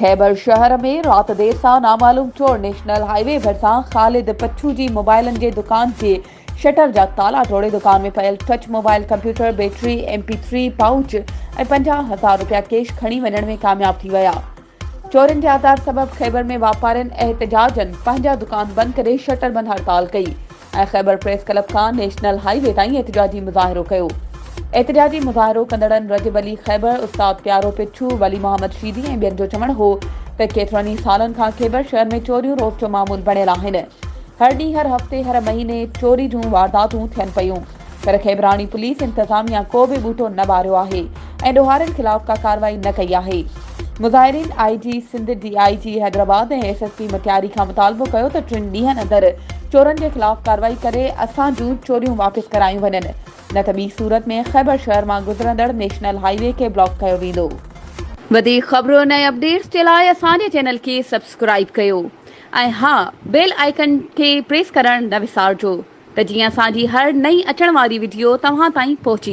खैबर शहर में रात देर सां नामालूम चोर नेशनल हाईवे भरिसां ख़ालिद पच्छू जी मोबाइलन जे दुकान जे शटर जा ताला तोड़े दुकान में पयल touch mobile computer battery MP3 pouch ऐं 50,000 रुपया कैश खणी वञण में कामयाब थी विया। चोरनि जे आधार सबब खैबर में वापारियुनि एहतजाजन पंहिंजा दुकान बंद करे शटर बंद हड़ताल कई ऐं खैबर प्रेस क्लब खां नेशनल हाईवे ताईं एहतजाजी मुज़ाहिरो कयो। एहतजाजी मुज़ाहिरो कंदड़नि रजब अली खैबर, उस्ताद प्यारो पिच्छू, वली मोहम्मद शीदी ऐं ॿियनि जो चवणु हो त केतिरनि ई सालनि खां खैबर शहर में चोरियूं रोज़ जो मामूल बणियल आहिनि। हर ॾींहुं, हर हफ़्ते, हर महीने चोरी जूं वारदातूं थियनि पयूं, पर खैबरानी पुलिस इंतज़ामिया को बि ॿूटो न ॿारियो आहे ऐं ॾोहारियुनि ख़िलाफ़ का कार्रवाई न कई आहे। मुज़ाहिरीन IG सिंध, DIG हैदराबाद ऐं SSP मटियारी खां मुतालबो कयो त 3 ॾींहनि अंदरि चोरनि जे ख़िलाफ़ कार्रवाई करे असां जूं चोरियूं वापसि करायूं वञनि, न त ॿी सूरत में खैबर शहर मां गुज़रंदड़ नेशनल हाईवे खे ब्लॉक कयो वेंदो। वधीक ख़बरुनि ऐं अपडेट्स जे लाइ असांजे चैनल खे सब्सक्राइब कयो ऐं हा, बेल आइकन खे प्रेस करणु न विसारिजो त जीअं असांजी हर नई अचण वारी वीडियो तव्हां ताईं पहुची